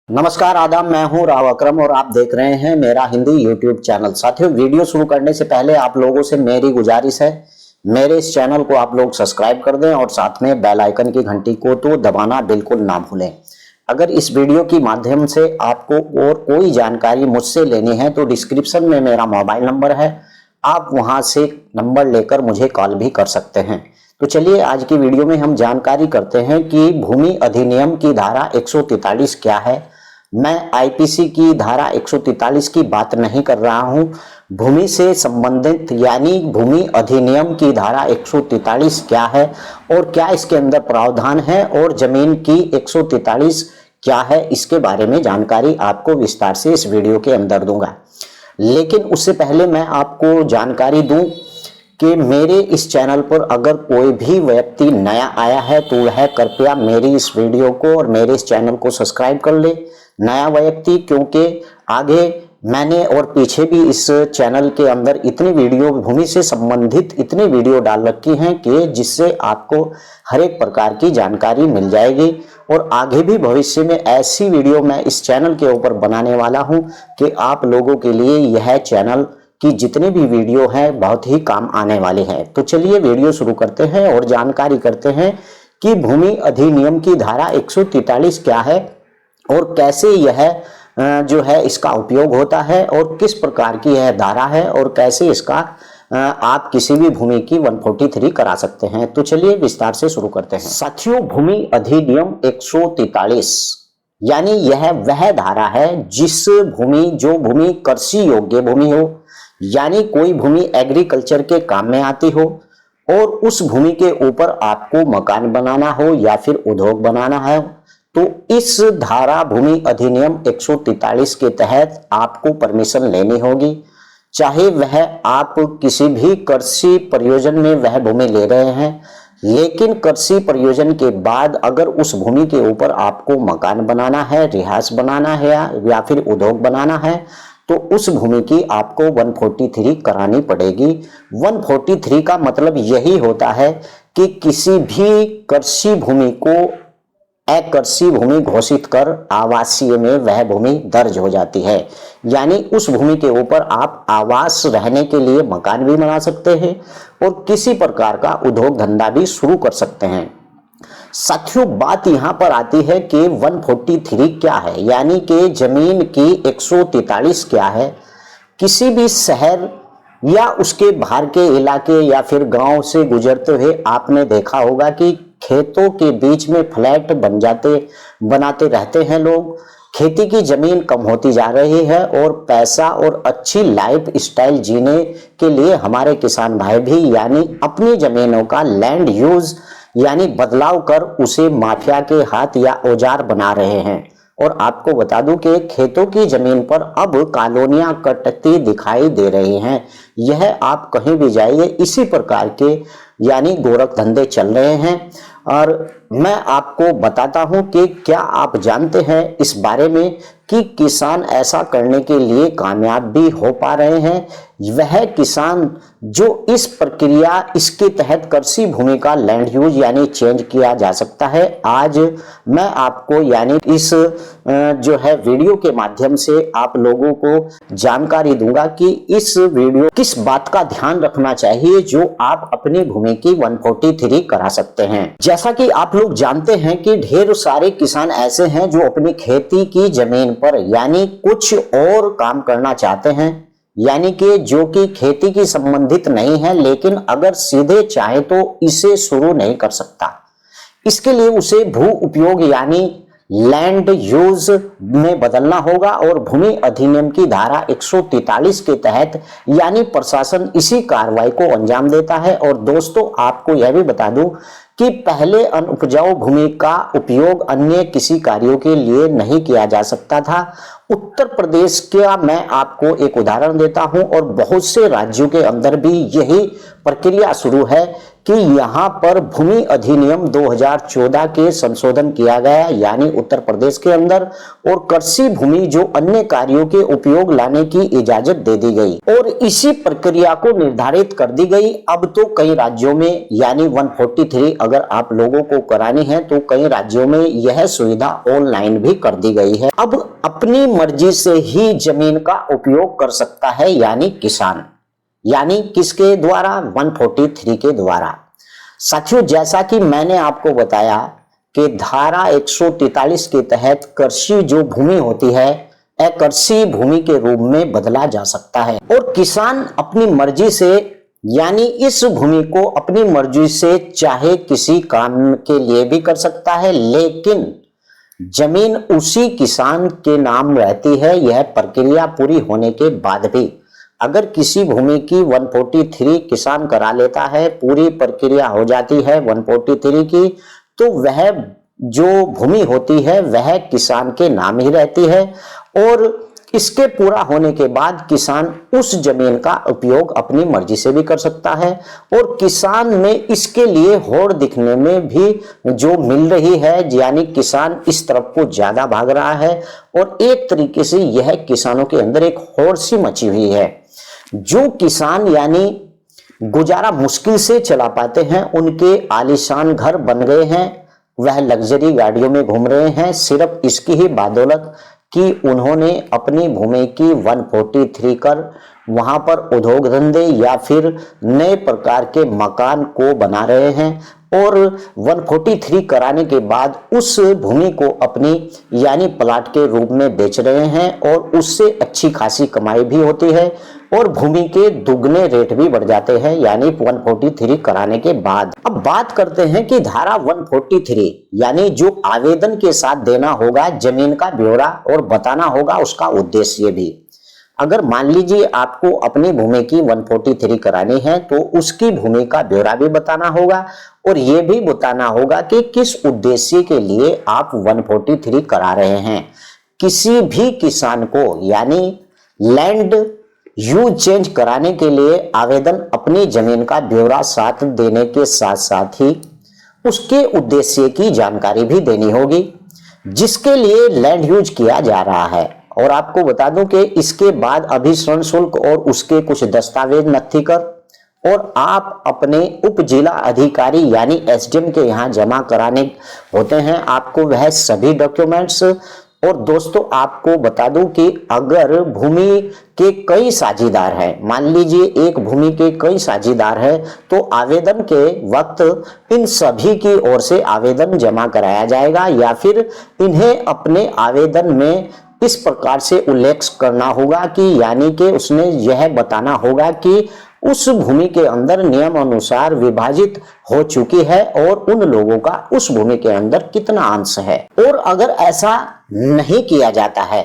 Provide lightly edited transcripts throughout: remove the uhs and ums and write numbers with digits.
नमस्कार आदाब, मैं हूं राव अकरम और आप देख रहे हैं मेरा हिंदी यूट्यूब चैनल। साथियों, वीडियो शुरू करने से पहले आप लोगों से मेरी गुजारिश है, मेरे इस चैनल को आप लोग सब्सक्राइब कर दें और साथ में बेल आइकन की घंटी को तो दबाना बिल्कुल ना भूलें। अगर इस वीडियो के माध्यम से आपको और कोई जानकारी मुझसे लेनी है तो डिस्क्रिप्शन में मेरा मोबाइल नंबर है, आप वहां से नंबर लेकर मुझे कॉल भी कर सकते हैं। तो चलिए आज की वीडियो में हम जानकारी करते हैं कि भूमि अधिनियम की धारा 143 क्या है। मैं आईपीसी की धारा 143 की बात नहीं कर रहा हूं, भूमि से संबंधित यानी भूमि अधिनियम की धारा 143 क्या है और क्या इसके अंदर प्रावधान है और जमीन की 143 क्या है, इसके बारे में जानकारी आपको विस्तार से इस वीडियो के अंदर दूंगा। लेकिन उससे पहले मैं आपको जानकारी दूं कि मेरे इस चैनल पर अगर कोई भी व्यक्ति नया आया है तो वह कृपया मेरी इस वीडियो को और मेरे इस चैनल को सब्सक्राइब कर ले। नया व्यक्ति, क्योंकि आगे मैंने और पीछे भी इस चैनल के अंदर इतनी वीडियो भूमि से संबंधित इतनी वीडियो डाल रखी हैं कि जिससे आपको हर एक प्रकार की जानकारी मिल जाएगी और आगे भी भविष्य में ऐसी वीडियो मैं इस चैनल के ऊपर बनाने वाला हूं कि आप लोगों के लिए यह चैनल की जितनी भी वीडियो है बहुत ही काम आने वाली है। तो चलिए वीडियो शुरू करते हैं और जानकारी करते हैं कि भूमि अधिनियम की धारा 143 क्या है और कैसे यह जो है इसका उपयोग होता है और किस प्रकार की यह धारा है और कैसे इसका आप किसी भी भूमि की 143 करा सकते हैं। तो चलिए विस्तार से शुरू करते हैं। साथियों, भूमि अधिनियम 143 यानी यह वह धारा है जिस जो भूमि कृषि योग्य भूमि हो, यानी कोई भूमि एग्रीकल्चर के काम में आती हो और उस भूमि के ऊपर आपको मकान बनाना हो या फिर उद्योग बनाना है, तो इस धारा भूमि अधिनियम 143 के तहत आपको परमिशन लेनी होगी। चाहे वह आप किसी भी कृषि प्रयोजन में वह भूमि ले रहे हैं, लेकिन कृषि प्रयोजन के बाद अगर उस भूमि के ऊपर आपको मकान बनाना है, रिहायश बनाना है या फिर उद्योग बनाना है, तो उस भूमि की आपको 143 करानी पड़ेगी। 143 का मतलब यही होता है कि किसी भी कृषि भूमि को अकृषि भूमि घोषित कर आवासीय में वह भूमि दर्ज हो जाती है, यानी उस भूमि के ऊपर आप आवास रहने के लिए मकान भी बना सकते हैं और किसी प्रकार का उद्योग धंधा भी शुरू कर सकते हैं। साथियों, बात यहां पर आती है कि 143 क्या है, यानी कि जमीन की 143 क्या है। किसी भी शहर या उसके बाहर के इलाके या फिर गांव से गुजरते हुए आपने देखा होगा कि खेतों के बीच में फ्लैट बनाते रहते हैं लोग। खेती की जमीन कम होती जा रही है और पैसा और अच्छी लाइफ स्टाइल जीने के लिए हमारे किसान भाई भी यानी अपनी जमीनों का लैंड यूज यानी बदलाव कर उसे माफिया के हाथ या औजार बना रहे हैं। और आपको बता दूं कि खेतों की जमीन पर अब कॉलोनियां कटती दिखाई दे रही हैं। यह आप कहीं भी जाइए इसी प्रकार के यानी गोरख धंधे चल रहे हैं। और मैं आपको बताता हूं कि क्या आप जानते हैं इस बारे में कि किसान ऐसा करने के लिए कामयाब भी हो पा रहे हैं। वह किसान जो इस प्रक्रिया इसके तहत कृषि भूमि का लैंड यूज यानी चेंज किया जा सकता है। आज मैं आपको यानी इस जो है वीडियो के माध्यम से आप लोगों को जानकारी दूंगा कि इस वीडियो किस बात का ध्यान रखना चाहिए जो आप अपनी भूमि की 143 करा सकते हैं। जैसा कि आप लोग जानते हैं कि ढेर सारे किसान ऐसे हैं जो अपनी खेती की जमीन पर यानी कुछ और काम करना चाहते हैं, यानी कि जो कि खेती की संबंधित नहीं है, लेकिन अगर सीधे चाहे तो इसे शुरू नहीं कर सकता। इसके लिए उसे भू उपयोग यानी लैंड यूज में बदलना होगा और भूमि अधिनियम की धारा 143 के तहत यानी प्रशासन इसी कार्रवाई को अंजाम देता है। और दोस्तों, आपको यह भी बता दूं कि पहले अनुपजाऊ भूमि का उपयोग अन्य किसी कार्यों के लिए नहीं किया जा सकता था। उत्तर प्रदेश का मैं आपको एक उदाहरण देता हूं और बहुत से राज्यों के अंदर भी यही प्रक्रिया शुरू है कि यहाँ पर भूमि अधिनियम 2014 के संशोधन किया गया, यानी उत्तर प्रदेश के अंदर, और कृषि भूमि जो अन्य कार्यों के उपयोग लाने की इजाजत दे दी गई और इसी प्रक्रिया को निर्धारित कर दी गई। अब तो कई राज्यों में, यानी 143 अगर आप लोगों को करानी है तो कई राज्यों में यह सुविधा ऑनलाइन भी कर दी गई है। अब अपनी मर्जी से ही जमीन का उपयोग कर सकता है, यानी किसान, यानी किसके द्वारा? 143 के द्वारा। साथियों, जैसा कि मैंने आपको बताया कि धारा 143 के तहत कृषि जो भूमि होती है अकृषि भूमि के रूप में बदला जा सकता है और किसान अपनी मर्जी से, यानी इस भूमि को अपनी मर्जी से चाहे किसी काम के लिए भी कर सकता है, लेकिन जमीन उसी किसान के नाम रहती है। यह प्रक्रिया पूरी होने के बाद भी अगर किसी भूमि की 143 किसान करा लेता है, पूरी प्रक्रिया हो जाती है 143 की, तो वह जो भूमि होती है वह किसान के नाम ही रहती है और इसके पूरा होने के बाद किसान उस जमीन का उपयोग अपनी मर्जी से भी कर सकता है और किसान में इसके लिए होड़ दिखने में भी जो मिल रही है, यानी किसान इस तरफ को ज्यादा भाग रहा है और एक तरीके से यह किसानों के अंदर एक होड़ सी मची हुई है। जो किसान यानी गुजारा मुश्किल से चला पाते हैं, उनके आलीशान घर बन गए हैं, वह लग्जरी गाड़ियों में घूम रहे हैं, सिर्फ इसकी ही बदौलत कि उन्होंने अपनी भूमि की 143 कर वहां पर उद्योग धंधे या फिर नए प्रकार के मकान को बना रहे हैं और 143 कराने के बाद उस भूमि को अपनी यानी प्लाट के रूप में बेच रहे हैं और उससे अच्छी खासी कमाई भी होती है और भूमि के दुगने रेट भी बढ़ जाते हैं, यानी 143 कराने के बाद। अब बात करते हैं कि धारा 143 यानी जो आवेदन के साथ देना होगा जमीन का ब्यौरा और बताना होगा उसका उद्देश्य भी। अगर मान लीजिए आपको अपनी भूमि की 143 करानी है तो उसकी भूमि का ब्यौरा भी बताना होगा और यह भी बताना होगा कि किस उद्देश्य के लिए आप 143 करा रहे हैं। किसी भी किसान को यानी लैंड यूज चेंज कराने के लिए आवेदन अपनी जमीन का ब्यौरा साथ देने के साथ साथ ही उसके उद्देश्य की जानकारी भी देनी होगी जिसके लिए लैंड यूज किया जा रहा है। और आपको बता दूं कि इसके बाद अभिसरण शुल्क और उसके कुछ दस्तावेज नत्थी कर और आप अपने उप जिला अधिकारी यानी एसडीएम के यहाँ जमा कराने होते हैं आपको वह सभी डॉक्यूमेंट्स। और दोस्तों आपको बता दूं कि अगर भूमि के कई साझीदार हैं, मान लीजिए एक भूमि के कई साझीदार हैं, तो आवेदन के वक्त इन सभी की ओर से आवेदन जमा कराया जाएगा या फिर इन्हें अपने आवेदन में इस प्रकार से उल्लेख करना होगा कि यानी कि उसने यह बताना होगा कि उस भूमि के अंदर नियम अनुसार विभाजित हो चुकी है और उन लोगों का उस भूमि के अंदर कितना अंश है। और अगर ऐसा नहीं किया जाता है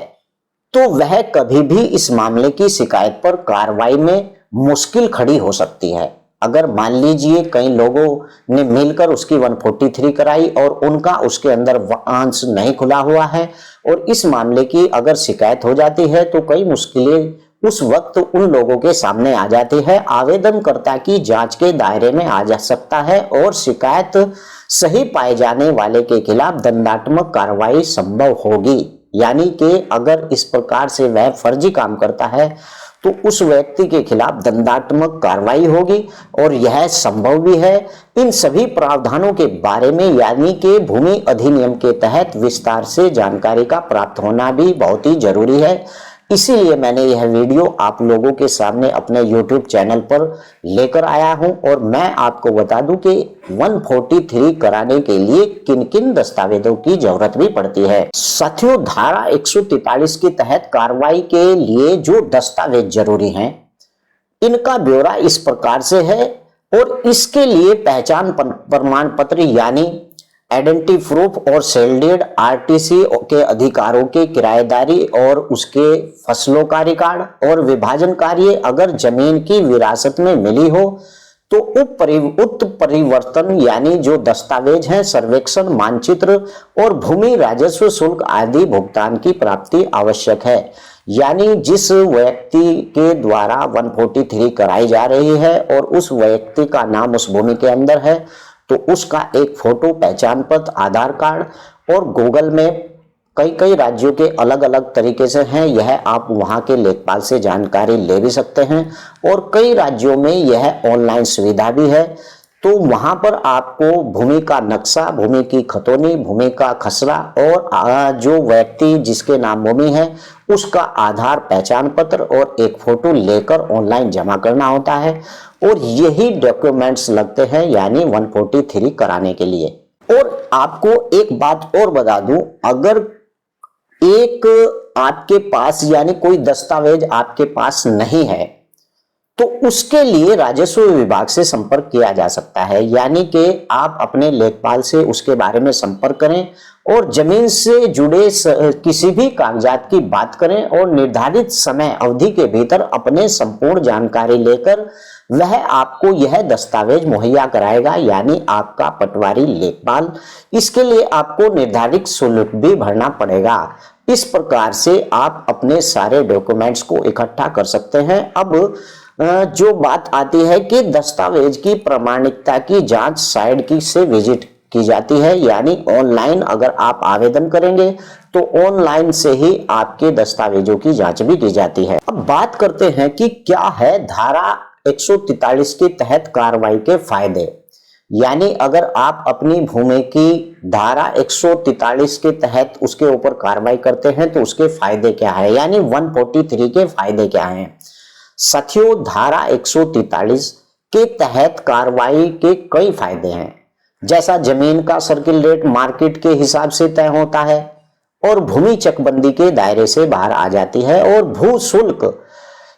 तो वह कभी भी इस मामले की शिकायत पर कार्रवाई में मुश्किल खड़ी हो सकती है। अगर मान लीजिए कई लोगों ने मिलकर उसकी 143 कराई और उनका उसके अंदर अंश नहीं खुला हुआ है और इस मामले की अगर शिकायत हो जाती है तो कई मुश्किलें उस वक्त उन लोगों के सामने आ जाती है। आवेदनकर्ता की जांच के दायरे में आ जा सकता है और शिकायत सही पाए जाने वाले के खिलाफ दंडात्मक कार्रवाई संभव होगी। यानी कि अगर इस प्रकार से वह फर्जी काम करता है तो उस व्यक्ति के खिलाफ दंडात्मक कार्रवाई होगी और यह संभव भी है। इन सभी प्रावधानों के बारे में यानी कि भूमि अधिनियम के तहत विस्तार से जानकारी का प्राप्त होना भी बहुत ही जरूरी है। इसीलिए मैंने यह वीडियो आप लोगों के सामने अपने YouTube चैनल पर लेकर आया हूं और मैं आपको बता दूं कि 143 कराने के लिए किन किन दस्तावेजों की जरूरत भी पड़ती है। साथियों, धारा 143 के तहत कार्रवाई के लिए जो दस्तावेज जरूरी हैं इनका ब्यौरा इस प्रकार से है और इसके लिए पहचान प्रमाण पत्र यानी आइडेंटिटी प्रूफ और सेल डीड, आरटीसी के अधिकारों के किराएदारी और उसके फसलों का रिकॉर्ड और विभाजन कार्य अगर जमीन की विरासत में मिली हो तो उत्परिवर्तन यानी जो दस्तावेज हैं सर्वेक्षण मानचित्र और भूमि राजस्व शुल्क आदि भुगतान की प्राप्ति आवश्यक है। यानी जिस व्यक्ति के द्वारा 143 कराई जा रही है और उस व्यक्ति का नाम उस भूमि के अंदर है, तो उसका एक फोटो, पहचान पत्र, आधार कार्ड और गूगल में कई राज्यों के अलग अलग तरीके से हैं, यह आप वहां के लेखपाल से जानकारी ले भी सकते हैं। और कई राज्यों में यह ऑनलाइन सुविधा भी है। तो वहां पर आपको भूमि का नक्शा, भूमि की खतौनी, भूमि का खसरा और जो व्यक्ति जिसके नाम भूमि है उसका आधार, पहचान पत्र और एक फोटो लेकर ऑनलाइन जमा करना होता है और यही डॉक्यूमेंट्स लगते हैं यानी 143 कराने के लिए। और आपको एक बात और बता दूं, अगर एक आपके पास यानी कोई दस्तावेज आपके पास नहीं है तो उसके लिए राजस्व विभाग से संपर्क किया जा सकता है, यानी कि आप अपने लेखपाल से उसके बारे में संपर्क करें और जमीन से जुड़े किसी भी कागजात की बात करें और निर्धारित समय अवधि के भीतर अपने संपूर्ण जानकारी लेकर वह आपको यह दस्तावेज मुहैया कराएगा, यानी आपका पटवारी लेखपाल। इसके लिए आपको निर्धारित शुल्क भी भरना पड़ेगा। इस प्रकार से आप अपने सारे डॉक्यूमेंट्स को इकट्ठा कर सकते हैं। अब जो बात आती है कि दस्तावेज की प्रामाणिकता की जांच साइट की से विजिट की जाती है, यानी ऑनलाइन अगर आप आवेदन करेंगे तो ऑनलाइन से ही आपके दस्तावेजों की जांच भी की जाती है। अब बात करते हैं कि क्या है धारा 143 के तहत कार्रवाई के फायदे, यानी अगर आप अपनी भूमि की धारा 143 के तहत उसके ऊपर कार्रवाई करते हैं तो उसके फायदे क्या है, यानी 143 के फायदे क्या हैं। साथियों, धारा 143 के तहत कार्रवाई के कई फायदे हैं, जैसा जमीन का सर्किल रेट मार्केट के हिसाब से तय होता है और भूमि चकबंदी के दायरे से बाहर आ जाती है और भू शुल्क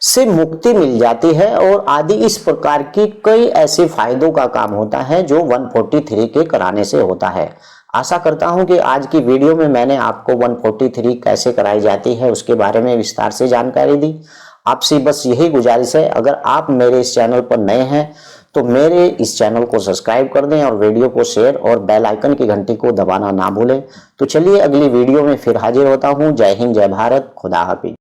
से मुक्ति मिल जाती है और आदि इस प्रकार की कई ऐसे फायदों का काम होता है जो 143 के कराने से होता है। आशा करता हूं कि आज की वीडियो में मैंने आपको 143 कैसे कराई जाती है उसके बारे में विस्तार से जानकारी दी। आपसे बस यही गुजारिश है, अगर आप मेरे इस चैनल पर नए हैं तो मेरे इस चैनल को सब्सक्राइब कर दें और वीडियो को शेयर और बेल आइकन की घंटी को दबाना ना भूलें। तो चलिए अगली वीडियो में फिर हाजिर होता हूं। जय हिंद, जय भारत, खुदा हाफिज।